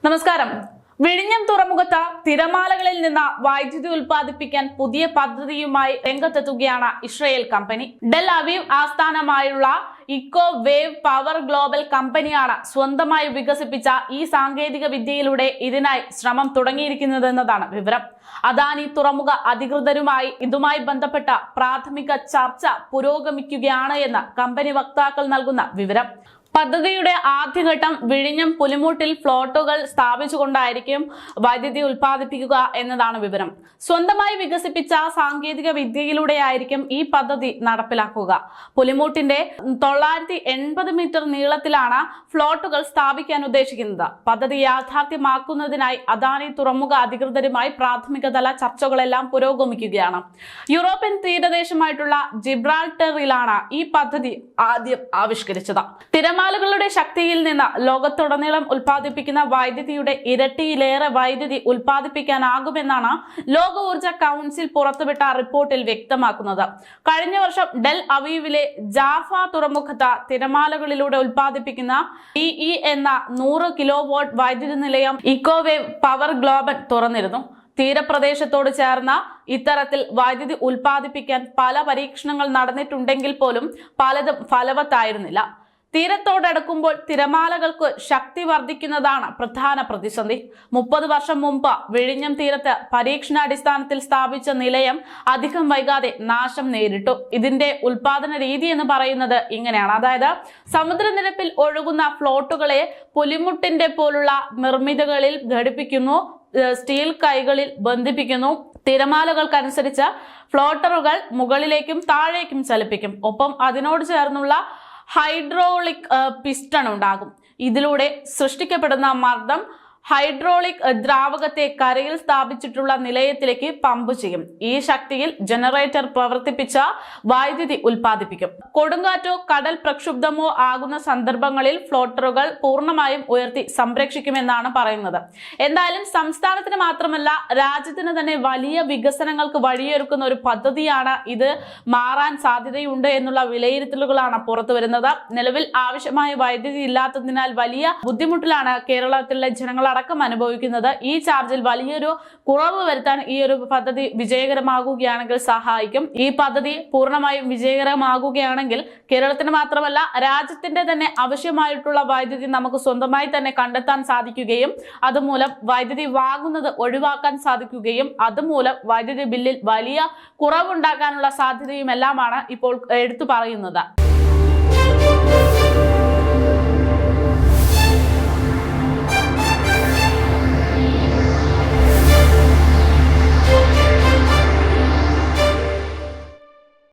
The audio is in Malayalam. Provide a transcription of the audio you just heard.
നമസ്കാരം. വിഴിഞ്ഞം തുറമുഖത്ത് തിരമാലകളിൽ നിന്ന് വൈദ്യുതി ഉൽപ്പാദിപ്പിക്കാൻ പുതിയ പദ്ധതിയുമായി രംഗത്തെത്തുകയാണ് ഇസ്രയേൽ കമ്പനി. ടെൽ അവീവ് ആസ്ഥാനമായുള്ള ഇക്കോ വേവ് പവർ ഗ്ലോബൽ കമ്പനിയാണ് സ്വന്തമായി വികസിപ്പിച്ച ഈ സാങ്കേതിക വിദ്യയിലൂടെ ഇതിനായി ശ്രമം തുടങ്ങിയിരിക്കുന്നതെന്നതാണ് വിവരം. അദാനി തുറമുഖ അധികൃതരുമായി ഇതുമായി ബന്ധപ്പെട്ട പ്രാഥമിക ചർച്ച പുരോഗമിക്കുകയാണ് എന്ന് കമ്പനി വക്താക്കൾ നൽകുന്ന വിവരം. പദ്ധതിയുടെ ആദ്യഘട്ടം വിഴിഞ്ഞം പുലിമുട്ടിൽ ഫ്ലോട്ടുകൾ സ്ഥാപിച്ചുകൊണ്ടായിരിക്കും വൈദ്യുതി ഉൽപ്പാദിപ്പിക്കുക എന്നതാണ് വിവരം. സ്വന്തമായി വികസിപ്പിച്ച സാങ്കേതിക വിദ്യയിലൂടെയായിരിക്കും ഈ പദ്ധതി നടപ്പിലാക്കുക. പുലിമുട്ടിന്റെ 980 മീറ്റർ നീളത്തിലാണ് ഫ്ലോട്ടുകൾ സ്ഥാപിക്കാൻ ഉദ്ദേശിക്കുന്നത്. പദ്ധതി യാഥാർത്ഥ്യമാക്കുന്നതിനായി അദാനി തുറമുഖ അധികൃതരുമായി പ്രാഥമിക തല ചർച്ചകളെല്ലാം പുരോഗമിക്കുകയാണ്. യൂറോപ്യൻ തീരദേശമായിട്ടുള്ള ജിബ്രാൾട്ടറിലാണ് ഈ പദ്ധതി ആദ്യം ആവിഷ്കരിച്ചത്. തിരമാലകളുടെ ശക്തിയിൽ നിന്ന് ലോകത്തുടനീളം ഉൽപ്പാദിപ്പിക്കുന്ന വൈദ്യുതിയുടെ ഇരട്ടിയിലേറെ വൈദ്യുതി ഉൽപ്പാദിപ്പിക്കാനാകുമെന്നാണ് ലോക ഊർജ കൗൺസിൽ പുറത്തുവിട്ട റിപ്പോർട്ടിൽ വ്യക്തമാക്കുന്നത്. കഴിഞ്ഞ വർഷം ടെൽ അവീവിലെ ജാഫ തുറമുഖത്ത് തിരമാലകളിലൂടെ ഉൽപ്പാദിപ്പിക്കുന്ന DE എന്ന 100 കിലോവാട്ട് വൈദ്യുതി നിലയം ഇക്കോവേവ് പവർ ഗ്ലോബൽ തുറന്നിരുന്നു. തീരപ്രദേശത്തോട് ചേർന്ന ഇത്തരത്തിൽ വൈദ്യുതി ഉൽപ്പാദിപ്പിക്കാൻ പല പരീക്ഷണങ്ങൾ നടന്നിട്ടുണ്ടെങ്കിൽ പോലും പലതും ഫലവത്തായിരുന്നില്ല. തീരത്തോടടുക്കുമ്പോൾ തിരമാലകൾക്ക് ശക്തി വർദ്ധിക്കുന്നതാണ് പ്രധാന പ്രതിസന്ധി. 30 വർഷം മുമ്പ് വിഴിഞ്ഞം തീരത്ത് പരീക്ഷണാടിസ്ഥാനത്തിൽ സ്ഥാപിച്ച നിലയം അധികം വൈകാതെ നാശം നേരിട്ടു. ഇതിന്റെ ഉൽപാദന രീതി എന്ന് പറയുന്നത് ഇങ്ങനെയാണ്. അതായത് സമുദ്രനിരപ്പിൽ ഒഴുകുന്ന ഫ്ലോട്ടുകളെ പുലിമുട്ടിന്റെ പോലുള്ള നിർമ്മിതികളിൽ ഘടിപ്പിക്കുന്നു, സ്റ്റീൽ കൈകളിൽ ബന്ധിപ്പിക്കുന്നു. തിരമാലകൾക്കനുസരിച്ച് ഫ്ലോട്ടറുകൾ മുകളിലേക്കും താഴേക്കും ചലിപ്പിക്കും. ഒപ്പം അതിനോട് ചേർന്നുള്ള ഹൈഡ്രോളിക് പിസ്റ്റൺ ഉണ്ടാകും. ഇതിലൂടെ സൃഷ്ടിക്കപ്പെടുന്ന മർദ്ദം ഹൈഡ്രോളിക് ദ്രാവകത്തെ കരയിൽ സ്ഥാപിച്ചിട്ടുള്ള നിലയത്തിലേക്ക് പമ്പ് ചെയ്യും. ഈ ശക്തിയിൽ ജനറേറ്റർ പ്രവർത്തിപ്പിച്ച വൈദ്യുതി ഉൽപ്പാദിപ്പിക്കും. കൊടുങ്കാറ്റോ കടൽ പ്രക്ഷുബ്ധമോ ആകുന്ന സന്ദർഭങ്ങളിൽ ഫ്ലോട്ടറുകൾ പൂർണ്ണമായും ഉയർത്തി സംരക്ഷിക്കുമെന്നാണ് പറയുന്നത്. എന്തായാലും സംസ്ഥാനത്തിന് മാത്രമല്ല രാജ്യത്തിന് തന്നെ വലിയ വികസനങ്ങൾക്ക് വഴിയൊരുക്കുന്ന ഒരു പദ്ധതിയാണ് ഇത്. മാറാൻ സാധ്യതയുണ്ട് എന്നുള്ള വിലയിരുത്തലുകളാണ് പുറത്തു വരുന്നത്. നിലവിൽ ആവശ്യമായ വൈദ്യുതി ഇല്ലാത്തതിനാൽ വലിയ ബുദ്ധിമുട്ടിലാണ് കേരളത്തിലെ ജനങ്ങൾ അടക്കം അനുഭവിക്കുന്നത്. ഈ ചാർജിൽ വലിയൊരു കുറവ് വരുത്താൻ ഈ ഒരു പദ്ധതി വിജയകരമാകുകയാണെങ്കിൽ സഹായിക്കും. ഈ പദ്ധതി പൂർണ്ണമായും വിജയകരമാകുകയാണെങ്കിൽ കേരളത്തിന് മാത്രമല്ല രാജ്യത്തിന്റെ തന്നെ ആവശ്യമായിട്ടുള്ള വൈദ്യുതി നമുക്ക് സ്വന്തമായി തന്നെ കണ്ടെത്താൻ സാധിക്കുകയും അതുമൂലം വൈദ്യുതി വാങ്ങുന്നത് ഒഴിവാക്കാൻ സാധിക്കുകയും അതുമൂലം വൈദ്യുതി ബില്ലിൽ വലിയ കുറവുണ്ടാക്കാനുള്ള സാധ്യതയും എല്ലാമാണ് ഇപ്പോൾ എടുത്തു പറയുന്നത്.